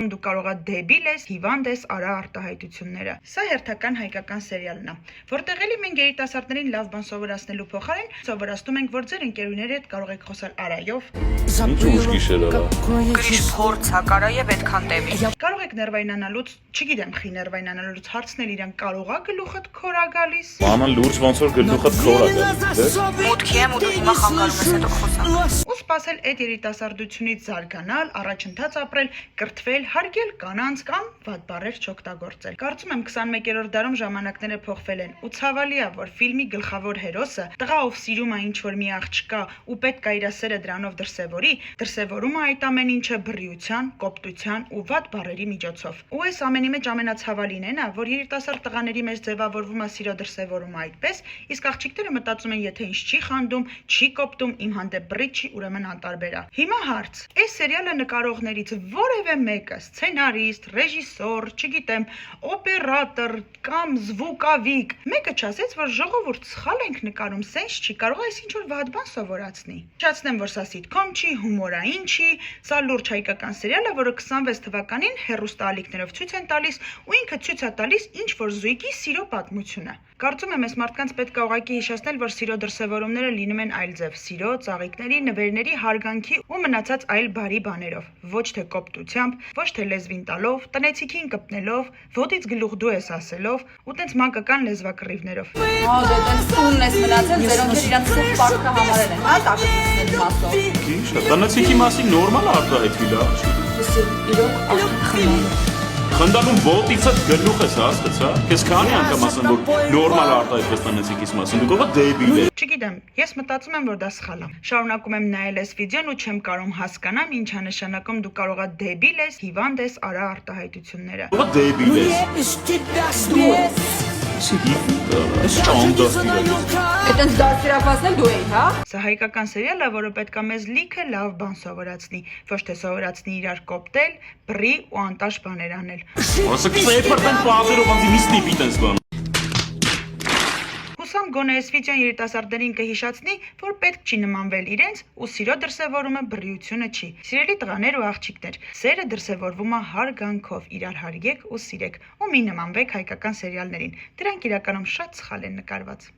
Դու կարող ես դեբիլ ես, հիվանդ ես, արա արտահայտությունները։ Սա հերթական հայկական սերիալն է, որտեղ էլի մենք երիտասարդներին լավ բան սովորացնելու փոխարեն սովորացնում ենք, որ ձեր ընկերուների հետ կարող եք խոսալ արայով։ Ինչ ուշ գիշերը։ Գրիշ փորձ հա կարայև այդքան տևի։ Կարող եք ներվայնանալուց, չգիտեմ, խի ներվայնանալուց հարցնել իրան կարող է գլուխդ քորա գալիս։ Մանան լուրջ ոնց որ գլուխդ քորա գալիս։ Մուտքի եմ ու դու հիմա խանգարում ես հետո խոսանք։ Ու սпасել այդ երիտասարդությունից զարգանալ, առաջընթաց ապրել, կրթվել, հարգել կանանց կամ վատ բառեր չօգտագործել։ Կարծում եմ 21-րդ դարում ժամանակները փոխվել են ու ցավալի է, որ ֆիլմի գլխավոր հերոսը տղա ով սիրում է ինչ-որ մի աղջկա ու պետք է իր սերը դրանով դրսևորում է այդ ամեն ինչը բռիության, կոպտության ու վատ բառերի միջոցով։ Ու այս ամենի մեջ ամենացավալին է նա, որ երիտասարդ տղաների մեջ ձևավորվում է սիրո դրսևորումը այդպես, իսկ աղջիկները մտածում են, եթե ինձ չի խանդում, չի կոպտում, իմ հանդեպ բռի չի, ուրեմն անտարբեր է։ Հիմա հարց. այս սերիալը նկարողներից որևէ մեկը, սցենարիստ, ռեժիսոր, չգիտեմ, օպերատոր կամ զվուկավիկ, մեկը չասեց, որ ժողովուրդ սխալ ենք նկարում, սենս չի, կարող է ինչ որ վատ բան սովորացնի։ Չացնեմ, որ սա սիթքոմ չի, հումորային չի, սա լուրջ հայկական սերիալ է, որը 26 թվականին հեռուստաալիքներով ցույց են տալիս ու ինքը ցույց է տալիս ինչ որ զույգի սիրո պատմությունը։ Կարծում եմ, այս մարդկանց պետք է ուղղակի հիշեցնել, որ սիրո դրսևորումները լինում են այլ ձև՝ սիրո, ծաղիկների, նվերների, հարգանքի ու մնացած այլ բարի բաներով, ոչ թե կոպտությամբ, ոչ թե լեզվին տալով, տնեցիքին կպնելով, ոտից գլուխ դու ես ասելով ու տենց մանկական լեզվակռիվներով։ Հա, դե տենց տունն ես մնացել, ձերոնք իրանք սուր պարտքը համարել են, հա, տակնիկների մասով։ Քիչ է, տնեցիքի մասին նորմալ է արտահայտվել, հա։ Իրոք արդեն Խնդալում ոտիցդ գլուխ ես հասկացա։ Քեզ քանի անգամ ասեմ, որ նորմալ արտահայտվես տնեցիկիս մասին, դու կողա դեբիլ ես։ Չգիտեմ, ես մտածում եմ, որ դա սխալ է։ Շարունակում եմ նայել այս վիդեոն ու չեմ կարող հասկանալ ինչ է նշանակում դու կարող ես դեբիլ ես, հիվանդ ես, արա արտահայտությունները։ Կողա դեբիլ ես։ Ես ճանդասիրակ։ Այդտենց դասիրակվածն դու էի, հա։ Սա հայկական սերիալ է, որը պետք է մեզ լիքը լավ բան սովորացնի, ոչ թե սովորացնի իրար կոպտել, բռի ու անտաշ բաներ անել։ Ասա քսեփրտեն պատերով անձի միստիպի տես բան։ Հուսամ գոնե այս վիդեոն երիտասարդներին կհիշացնի, որ պետք չի նմանվել իրենց ու սիրո դրսևորումը բռիությունը չի։ Սիրելի տղաներ ու աղջիկներ, սերը դրսևորվում է հարգանքով, իրար հարգեք ու սիրեք ու մի նմանվեք հայկական սերիալներին։ Դրանք իրականում շատ սխալ են նկարված։